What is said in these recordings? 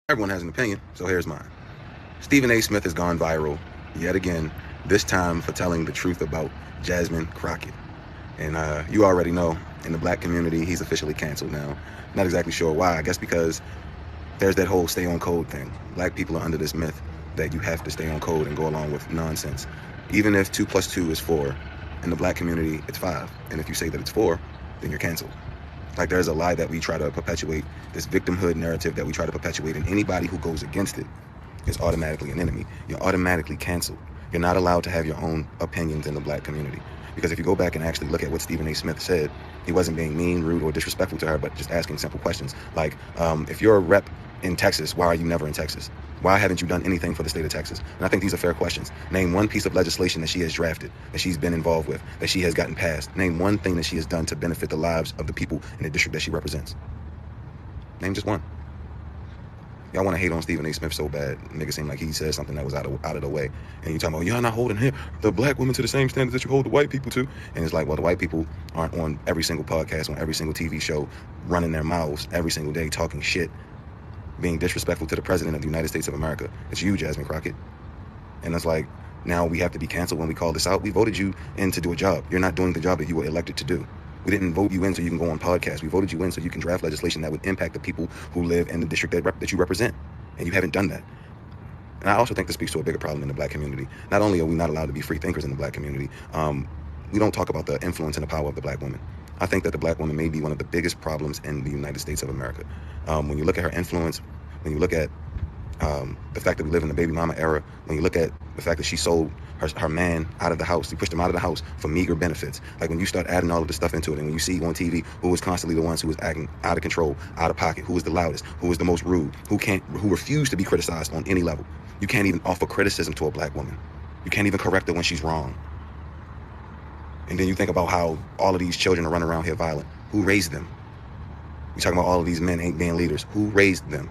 Everyone has an opinion, so here's mine. Stephen A. Smith has gone viral yet again, this time for telling the truth about Jasmine Crockett. And you already know, in the black community, he's officially canceled now. Not exactly sure why. I guess because there's that whole stay on code thing. Black people are under this myth that you have to stay on code and go along with nonsense. Even if 2 plus 2 is 4, in the black community, it's 5. And if you say that it's 4, then you're canceled. Like, there's a lie that we try to perpetuate, this victimhood narrative that we try to perpetuate, and anybody who goes against it is automatically an enemy. You're automatically canceled. You're not allowed to have your own opinions in the black community. Because if you go back and actually look at what Stephen A. Smith said, he wasn't being mean, rude, or disrespectful to her, but just asking simple questions. Like, if you're a rep in Texas, why are you never in Texas? Why haven't you done anything for the state of Texas? And I think these are fair questions. Name one piece of legislation that she has drafted, that she's been involved with, that she has gotten passed. Name one thing that she has done to benefit the lives of the people in the district that she represents. Name just one. Y'all want to hate on Stephen A. Smith so bad, make it seem like he said something that was out of the way. And you talking about, y'all not holding the black women to the same standards that you hold the white people to. And it's like, well, the white people aren't on every single podcast, on every single TV show, running their mouths every single day, talking shit, being disrespectful to the president of the United States of America. It's you, Jasmine Crockett. And it's like, now we have to be canceled when we call this out. We voted you in to do a job. You're not doing the job that you were elected to do. We didn't vote you in so you can go on podcasts. We voted you in so you can draft legislation that would impact the people who live in the district that you represent. And you haven't done that. And I also think this speaks to a bigger problem in the black community. Not only are we not allowed to be free thinkers in the black community, we don't talk about the influence and the power of the black woman. I think that the black woman may be one of the biggest problems in the United States of America. When you look at her influence, when you look at the fact that we live in the baby mama era, when you look at the fact that she sold her man out of the house, she pushed him out of the house for meager benefits. Like, when you start adding all of this stuff into it, and when you see on TV who was constantly the ones who was acting out of control, out of pocket, who was the loudest, who was the most rude, who refused to be criticized on any level. You can't even offer criticism to a black woman. You can't even correct her when she's wrong. And then you think about how all of these children are running around here violent. Who raised them? You talking about all of these men ain't being leaders. Who raised them?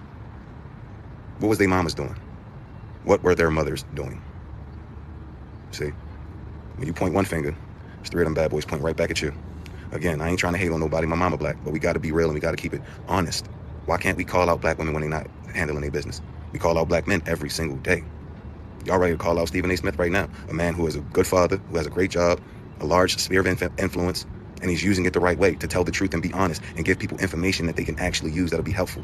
What was their mamas doing? What were their mothers doing? See, when you point one finger, it's 3 of them bad boys point right back at you. Again, I ain't trying to hate on nobody. My mama black, but we got to be real and we got to keep it honest. Why can't we call out black women when they're not handling their business? We call out black men every single day. Y'all ready to call out Stephen A. Smith right now? A man who is a good father, who has a great job, a large sphere of influence, and he's using it the right way to tell the truth and be honest and give people information that they can actually use that'll be helpful.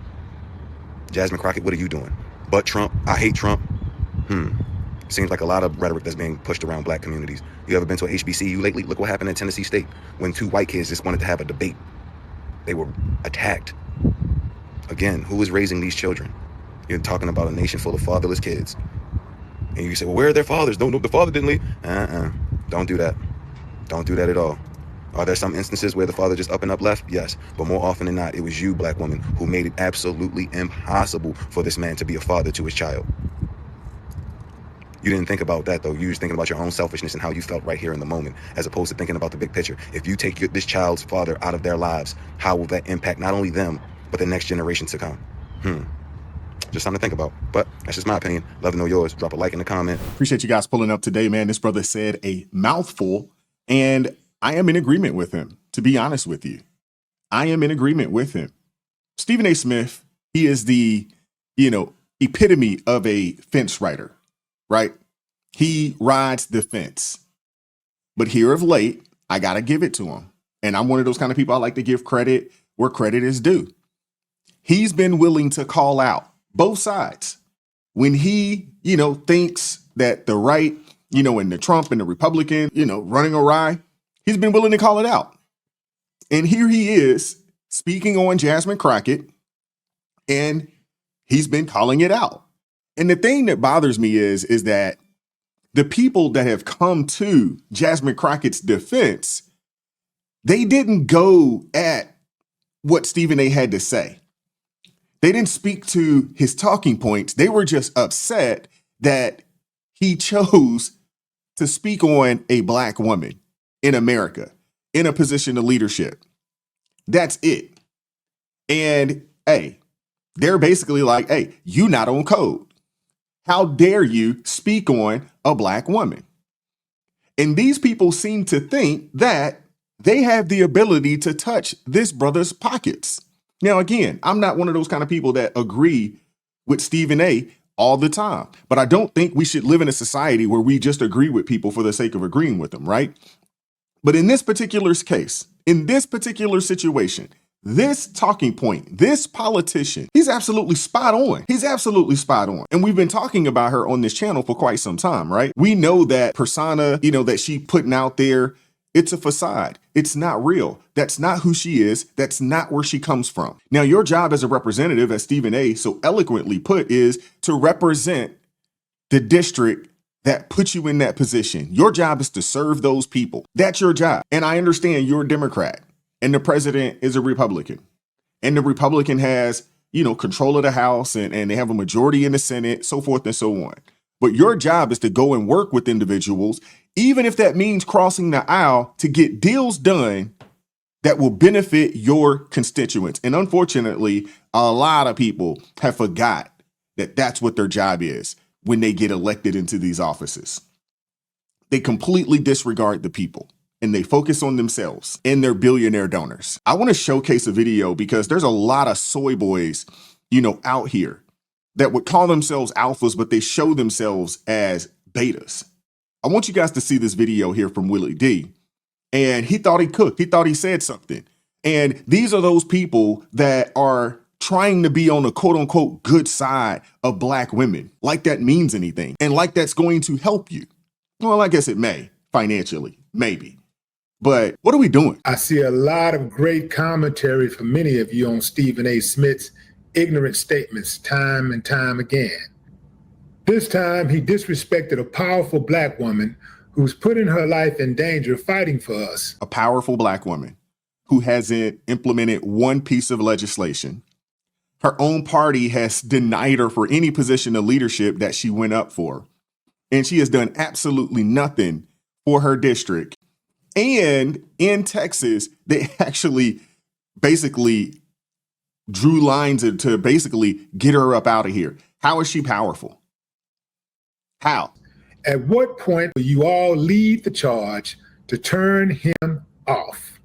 Jasmine Crockett, what are you doing? But Trump, I hate Trump. Seems like a lot of rhetoric that's being pushed around black communities. You ever been to a HBCU lately? Look what happened in Tennessee State when 2 white kids just wanted to have a debate. They were attacked. Again, who is raising these children? You're talking about a nation full of fatherless kids. And you say, well, where are their fathers? No, the father didn't leave. Don't do that. Don't do that at all. Are there some instances where the father just up and up left? Yes. But more often than not, it was you, black woman, who made it absolutely impossible for this man to be a father to his child. You didn't think about that, though. You was thinking about your own selfishness and how you felt right here in the moment, as opposed to thinking about the big picture. If you take this child's father out of their lives, how will that impact not only them, but the next generation to come? Just something to think about. But that's just my opinion. Love to know yours. Drop a like in the comment. Appreciate you guys pulling up today, man. This brother said a mouthful, and I am in agreement with him, to be honest with you. I am in agreement with him. Stephen A. Smith, he is the, epitome of a fence rider, right? He rides the fence. But here of late, I got to give it to him. And I'm one of those kind of people I like to give credit where credit is due. He's been willing to call out both sides. When he, thinks that the right, and the Trump and the Republican, running awry, he's been willing to call it out. And here he is speaking on Jasmine Crockett, and he's been calling it out. And the thing that bothers me is that the people that have come to Jasmine Crockett's defense, they didn't go at what Stephen A. had to say. They didn't speak to his talking points. They were just upset that he chose to speak on a black woman in America in a position of leadership. That's it. And hey, they're basically like, hey, you not on code. How dare you speak on a black woman? And these people seem to think that they have the ability to touch this brother's pockets. Now, again, I'm not one of those kind of people that agree with Stephen A. all the time. But I don't think we should live in a society where we just agree with people for the sake of agreeing with them, right? But in this particular case, in this particular situation, this talking point, this politician, he's absolutely spot on. He's absolutely spot on. And we've been talking about her on this channel for quite some time, right? We know that persona, that she putting out there, it's a facade. It's not real. That's not who she is. That's not where she comes from. Now, your job as a representative, as Stephen A. so eloquently put, is to represent the district that put you in that position. Your job is to serve those people. That's your job. And I understand you're a Democrat and the president is a Republican. And the Republican has, control of the House and they have a majority in the Senate, so forth and so on. But your job is to go and work with individuals, even if that means crossing the aisle, to get deals done that will benefit your constituents. And unfortunately, a lot of people have forgot that that's what their job is when they get elected into these offices. They completely disregard the people and they focus on themselves and their billionaire donors. I want to showcase a video because there's a lot of soy boys, out here that would call themselves alphas, but they show themselves as betas. I want you guys to see this video here from Willie D. And he thought he cooked. He thought he said something. And these are those people that are trying to be on the quote unquote good side of Black women, like that means anything and like that's going to help you. Well, I guess it may financially, maybe. But what are we doing? I see a lot of great commentary from many of you on Stephen A. Smith's ignorant statements time and time again. This time, he disrespected a powerful Black woman who's putting her life in danger fighting for us. A powerful Black woman who hasn't implemented one piece of legislation. Her own party has denied her for any position of leadership that she went up for. And she has done absolutely nothing for her district. And in Texas, they actually basically drew lines to basically get her up out of here. How is she powerful? How? At what point will you all lead the charge to turn him off?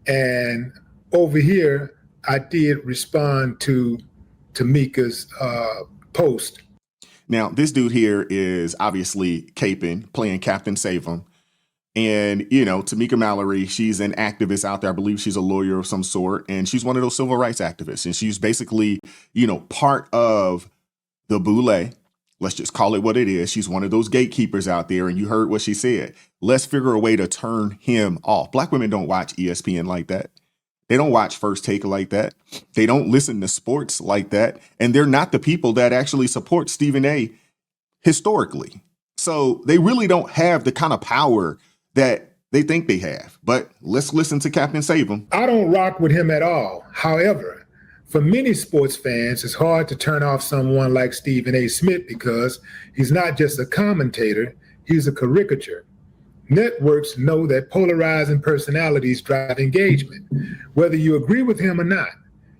And over here, I did respond to Tamika's post. Now, this dude here is obviously caping, playing Captain Save 'em. And, Tamika Mallory, she's an activist out there. I believe she's a lawyer of some sort. And she's one of those civil rights activists. And she's basically, part of the boule. Let's just call it what it is. She's one of those gatekeepers out there. And you heard what she said. Let's figure a way to turn him off. Black women don't watch ESPN like that. They don't watch First Take like that. They don't listen to sports like that. And they're not the people that actually support Stephen A. historically. So they really don't have the kind of power that they think they have. But let's listen to Captain Save 'em. I don't rock with him at all. However, for many sports fans, it's hard to turn off someone like Stephen A. Smith because he's not just a commentator, he's a caricature. Networks know that polarizing personalities drive engagement. Whether you agree with him or not,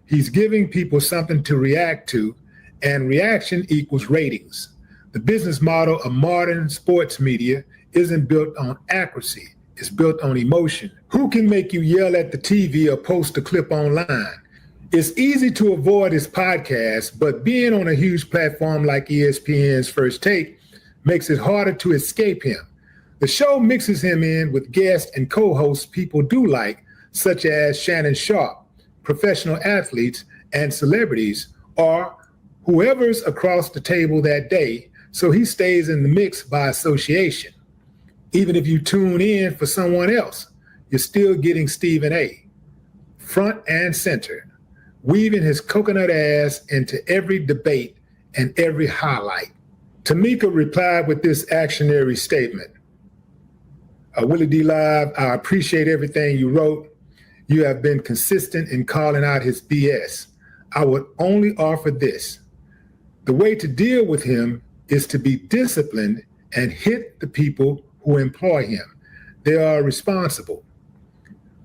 he's giving people something to react to, and reaction equals ratings. The business model of modern sports media isn't built on accuracy, it's built on emotion. Who can make you yell at the TV or post a clip online? It's easy to avoid his podcast, but being on a huge platform like ESPN's First Take makes it harder to escape him. The show mixes him in with guests and co-hosts people do like, such as Shannon Sharpe, professional athletes, and celebrities, or whoever's across the table that day, so he stays in the mix by association. Even if you tune in for someone else, you're still getting Stephen A. front and center, weaving his coconut ass into every debate and every highlight. Tamika replied with this actionary statement. Willie D. Live, I appreciate everything you wrote. You have been consistent in calling out his BS. I would only offer this. The way to deal with him is to be disciplined and hit the people who employ him. They are responsible.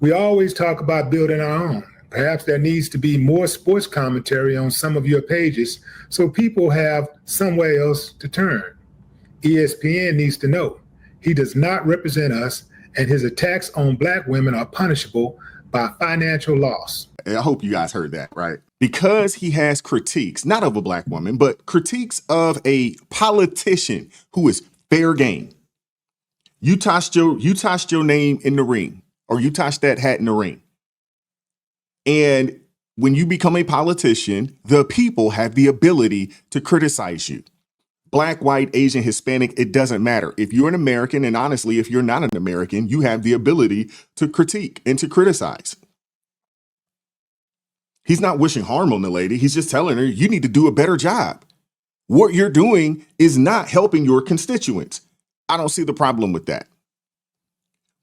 We always talk about building our own. Perhaps there needs to be more sports commentary on some of your pages so people have somewhere else to turn. ESPN needs to know he does not represent us, and his attacks on Black women are punishable by financial loss. I hope you guys heard that, right? because he has critiques, not of a black woman, but critiques of a politician who is fair game. You tossed your name in the ring, or you tossed that hat in the ring. And when you become a politician, the people have the ability to criticize you. Black, white, Asian, Hispanic, it doesn't matter. If you're an American, and honestly, if you're not an American, you have the ability to critique and to criticize. He's not wishing harm on the lady. He's just telling her, you need to do a better job. What you're doing is not helping your constituents. I don't see the problem with that.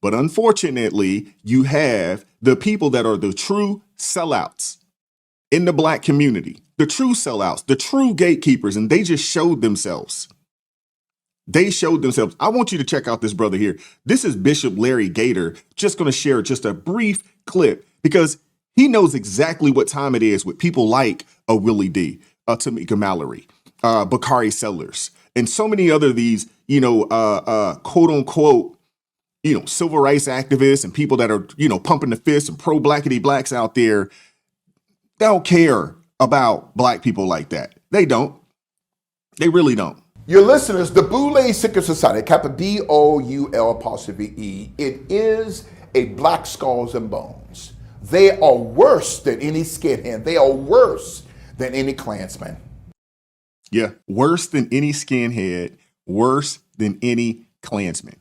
But unfortunately, you have the people that are the true sellouts in the black community, the true sellouts, the true gatekeepers, and they just showed themselves. They showed themselves. I want you to check out this brother here. This is Bishop Larry Gator. Just going to share just a brief clip because he knows exactly what time it is with people like a Willie D, Tamika Mallory, Bakari Sellers, and so many other these, quote unquote, civil rights activists and people that are, pumping the fist and pro-blackity blacks out there. They don't care about black people like that. They don't. They really don't. Your listeners, the Boule Secret Society, capital BOUL', it is a black skulls and bones. They are worse than any skinhead. They are worse than any Klansman. Yeah, worse than any skinhead, worse than any Klansman.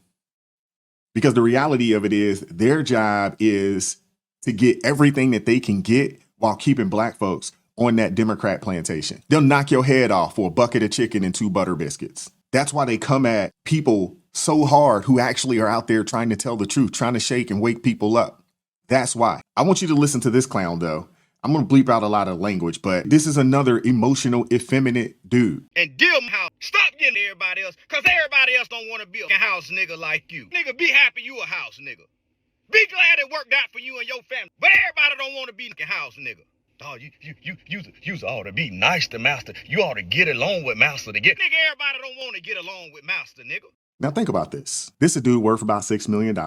Because the reality of it is their job is to get everything that they can get while keeping black folks on that Democrat plantation. They'll knock your head off for a bucket of chicken and 2 butter biscuits. That's why they come at people so hard who actually are out there trying to tell the truth, trying to shake and wake people up. That's why. I want you to listen to this clown, though. I'm going to bleep out a lot of language, but this is another emotional, effeminate dude. And deal how stop getting everybody else, because everybody else don't want to be a house nigga like you. Nigga, be happy you a house nigga. Be glad it worked out for you and your family. But everybody don't want to be a house nigga. Oh, you ought to be nice to master. You ought to get along with master to get. Nigga, everybody don't want to get along with master, nigga. Now think about this. This is a dude worth about $6 million.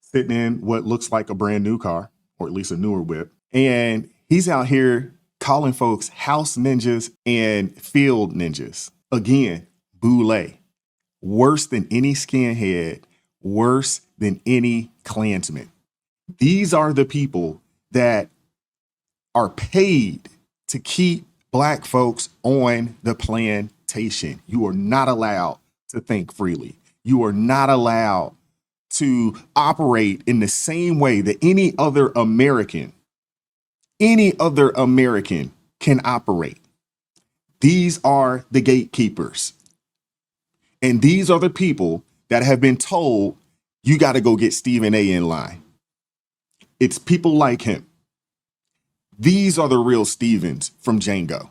Sitting in what looks like a brand new car, or at least a newer whip. And he's out here calling folks house ninjas and field ninjas. Again, Boule. Worse than any skinhead, worse than any Klansman. These are the people that are paid to keep black folks on the plantation. You are not allowed to think freely. You are not allowed to operate in the same way that any other American can operate. These are the gatekeepers. And these are the people that have been told, you got to go get Stephen A. in line. It's people like him. These are the real Stevens from Django.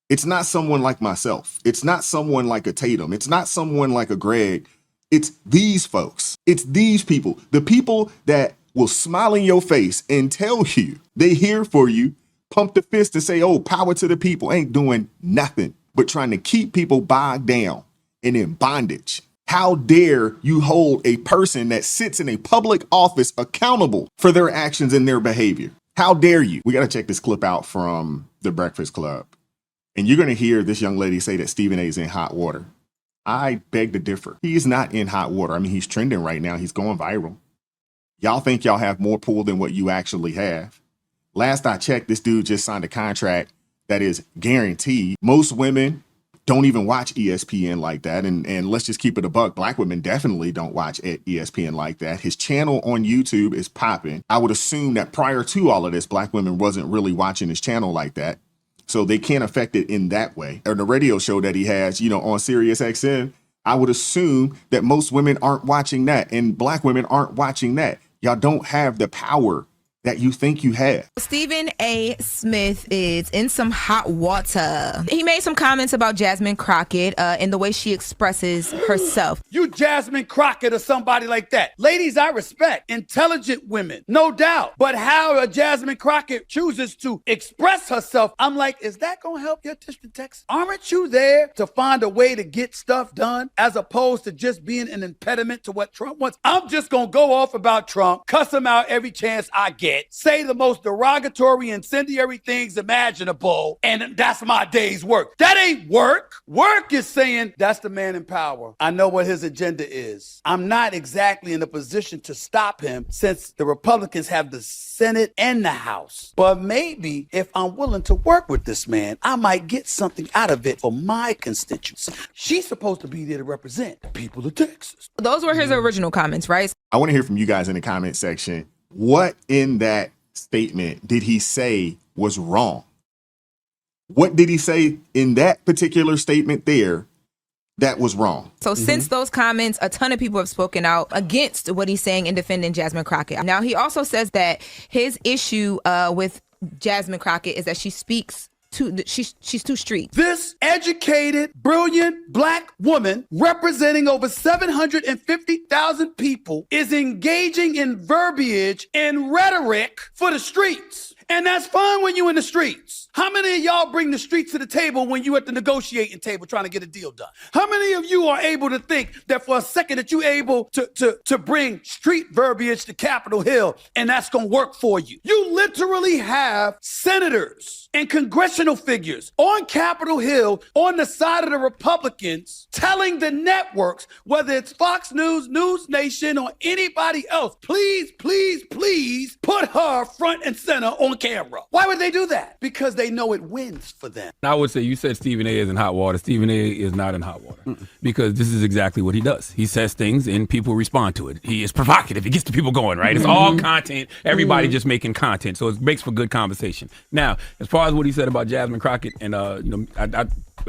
It's not someone like myself. It's not someone like a Tatum. It's not someone like a Greg. It's these folks. It's these people. The people that will smile in your face and tell you they here for you, pump the fist and say, oh, power to the people, ain't doing nothing but trying to keep people bogged down and in bondage. How dare you hold a person that sits in a public office accountable for their actions and their behavior? How dare you? We got to check this clip out from The Breakfast Club. And you're going to hear this young lady say that Stephen A. is in hot water. I beg to differ. He is not in hot water. I mean, he's trending right now. He's going viral. Y'all think y'all have more pull than what you actually have. Last I checked, this dude just signed a contract that is guaranteed. Most women don't even watch ESPN like that. And let's just keep it a buck. Black women definitely don't watch ESPN like that. His channel on YouTube is popping. I would assume that prior to all of this, black women wasn't really watching his channel like that. So they can't affect it in that way. Or the radio show that he has, on Sirius XM, I would assume that most women aren't watching that and black women aren't watching that. Y'all don't have the power that you think you have. Stephen A. Smith is in some hot water. He made some comments about Jasmine Crockett and the way she expresses herself. You Jasmine Crockett or somebody like that. Ladies, I respect intelligent women, no doubt. But how a Jasmine Crockett chooses to express herself, I'm like, is that going to help your district Texas? Aren't you there to find a way to get stuff done as opposed to just being an impediment to what Trump wants? I'm just going to go off about Trump, cuss him out every chance I get. it, say the most derogatory, incendiary things imaginable, and that's my day's work. That ain't work. Work is saying that's the man in power. I know what his agenda is. I'm not exactly in a position to stop him since the Republicans have the Senate and the House. But maybe if I'm willing to work with this man, I might get something out of it for my constituents. She's supposed to be there to represent the people of Texas. Those were his original comments, right? I want to hear from you guys in the comment section. What in that statement did he say was wrong? What did he say in that particular statement there that was wrong? So since those comments, a ton of people have spoken out against what he's saying in defending Jasmine Crockett. Now, he also says that his issue with Jasmine Crockett is that she speaks she's too street. This educated, brilliant black woman representing over 750,000 people is engaging in verbiage and rhetoric for the streets. And that's fine when you in the streets. How many of y'all bring the streets to the table when you at the negotiating table trying to get a deal done? How many of you are able to think that for a second that you're able to bring street verbiage to Capitol Hill and that's going to work for you? You literally have senators and congressional figures on Capitol Hill on the side of the Republicans telling the networks, whether it's Fox News, News Nation, or anybody else, please, please, please put her front and center on camera. Why would they do that? Because they know it wins for them. I would say you said Stephen A. is in hot water. Stephen A. is not in hot water because this is exactly what he does. He says things and people respond to it. He is provocative. He gets the people going, right? It's all content. Everybody just making content. So it makes for good conversation. Now, as far as what he said about Jasmine Crockett, and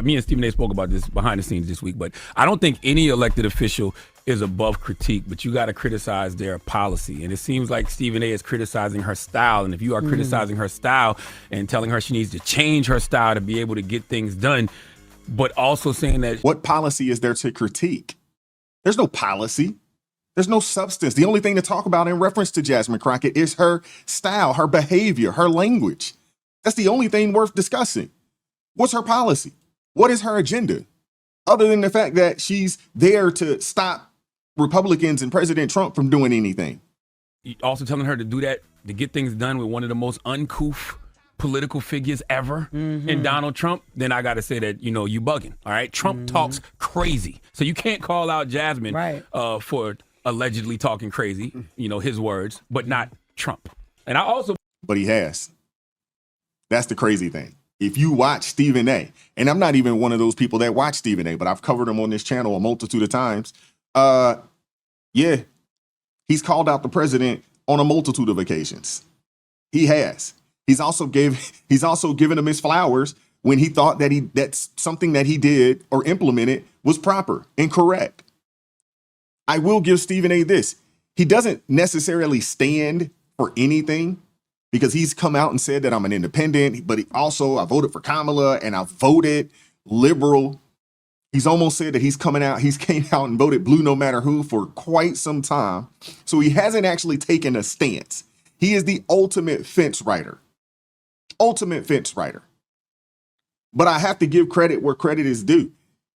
me and Stephen A. spoke about this behind the scenes this week, but I don't think any elected official is above critique, but you got to criticize their policy. And it seems like Stephen A. is criticizing her style. And if you are criticizing her style and telling her she needs to change her style to be able to get things done, but also saying that... What policy is there to critique? There's no policy. There's no substance. The only thing to talk about in reference to Jasmine Crockett is her style, her behavior, her language. That's the only thing worth discussing. What's her policy? What is her agenda? Other than the fact that she's there to stop Republicans and President Trump from doing anything. Also telling her to do that, to get things done with one of the most uncouth political figures ever in Donald Trump, then I got to say that, you bugging. All right. Trump talks crazy. So you can't call out Jasmine for allegedly talking crazy, his words, but not Trump. And I also. But he has. That's the crazy thing. If you watch Stephen A., and I'm not even one of those people that watch Stephen A., but I've covered him on this channel a multitude of times. He's called out the president on a multitude of occasions. He has. He's also given him his flowers when he thought that that's something that he did or implemented was proper and correct. I will give Stephen A. this. He doesn't necessarily stand for anything because he's come out and said that I'm an independent, but I voted for Kamala and I voted liberal. He's almost said that he's came out and voted blue no matter who for quite some time. So he hasn't actually taken a stance. He is the ultimate fence rider. Ultimate fence rider. But I have to give credit where credit is due.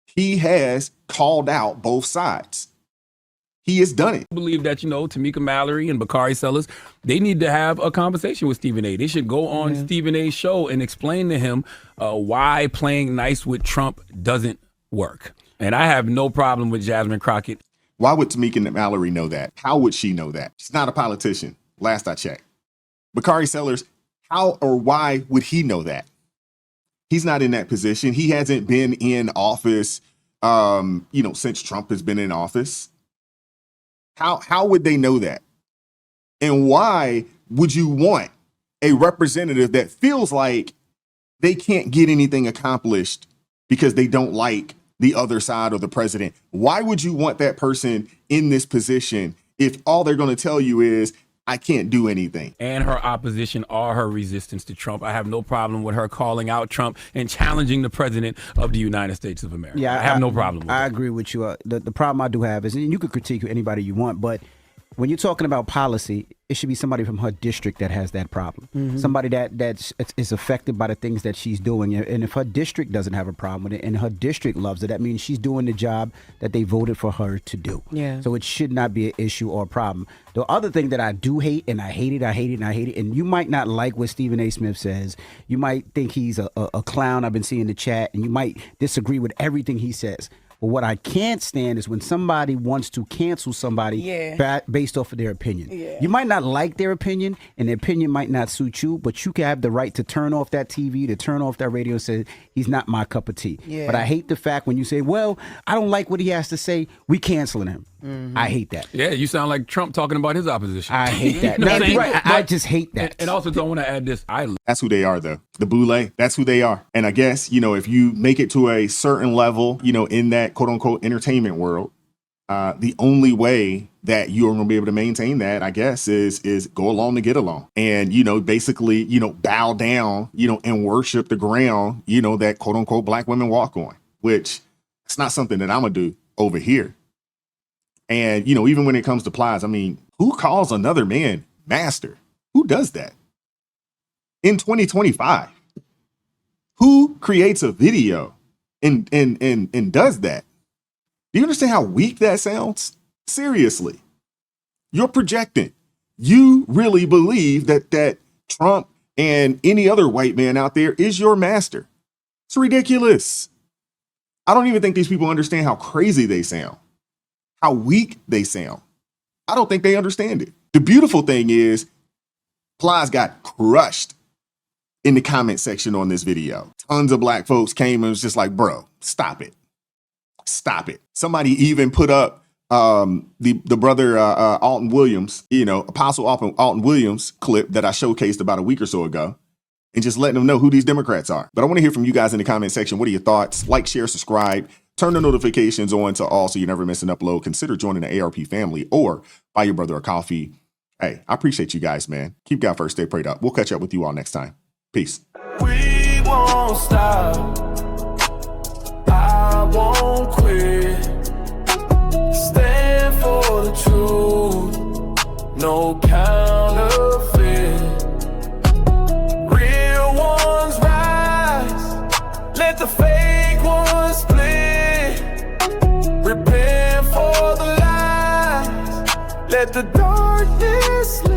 He has called out both sides. He has done it. I believe that, Tamika Mallory and Bakari Sellers, they need to have a conversation with Stephen A. They should go on Stephen A's show and explain to him why playing nice with Trump doesn't work. And I have no problem with Jasmine Crockett. Why would Tamika Mallory know that? How would she know that? She's not a politician, last I checked. Bakari Sellers, how or why would he know that? He's not in that position. He hasn't been in office, since Trump has been in office. How would they know that? And why would you want a representative that feels like they can't get anything accomplished because they don't like the other side or the president? Why would you want that person in this position if all they're going to tell you is, I can't do anything? And her opposition or her resistance to Trump. I have no problem with her calling out Trump and challenging the president of the United States of America. Yeah, I have no problem with that. I agree with you. The problem I do have is, and you could critique anybody you want, but when you're talking about policy, it should be somebody from her district that has that problem. Somebody that is affected by the things that she's doing. And if her district doesn't have a problem with it and her district loves it, that means she's doing the job that they voted for her to do. Yeah. So it should not be an issue or a problem. The other thing that I do hate, and I hate it, and you might not like what Stephen A. Smith says. You might think he's a clown. I've been seeing the chat, and you might disagree with everything he says. But what I can't stand is when somebody wants to cancel somebody based off of their opinion. Yeah. You might not like their opinion, and their opinion might not suit you, but you can have the right to turn off that TV, to turn off that radio and say, he's not my cup of tea. Yeah. But I hate the fact when you say, well, I don't like what he has to say, we canceling him. I hate that. Yeah, you sound like Trump talking about his opposition. I hate that. You know what I'm saying? Right. I just hate that. And also, don't want to add this. That's who they are, though. The boule, that's who they are. And I guess, if you make it to a certain level, in that quote unquote entertainment world, the only way that you're going to be able to maintain that, I guess, is go along to get along. And, basically, bow down, and worship the ground, that quote unquote black women walk on, which it's not something that I'm going to do over here. And, even when it comes to Plies, I mean, who calls another man master? Who does that? In 2025, who creates a video and does that? Do you understand how weak that sounds? Seriously, you're projecting. You really believe that Trump and any other white man out there is your master. It's ridiculous. I don't even think these people understand how crazy they sound, how weak they sound. I don't think they understand it. The beautiful thing is, Plies got crushed in the comment section on this video. Tons of black folks came and was just like, bro, stop it. Stop it. Somebody even put up the brother Alton Williams, Apostle Alton Williams clip that I showcased about a week or so ago, and just letting them know who these Democrats are. But I want to hear from you guys in the comment section. What are your thoughts? Like, share, subscribe, turn the notifications on to all so you never miss an upload. Consider joining the ARP family or buy your brother a coffee. Hey, I appreciate you guys, man. Keep God first, stay prayed up. We'll catch up with you all next time. Peace. We won't stop. I won't quit. Stand for the truth. No counterfeit. Real ones rise. Let the fake ones split. Repent for the lies. Let the darkness live.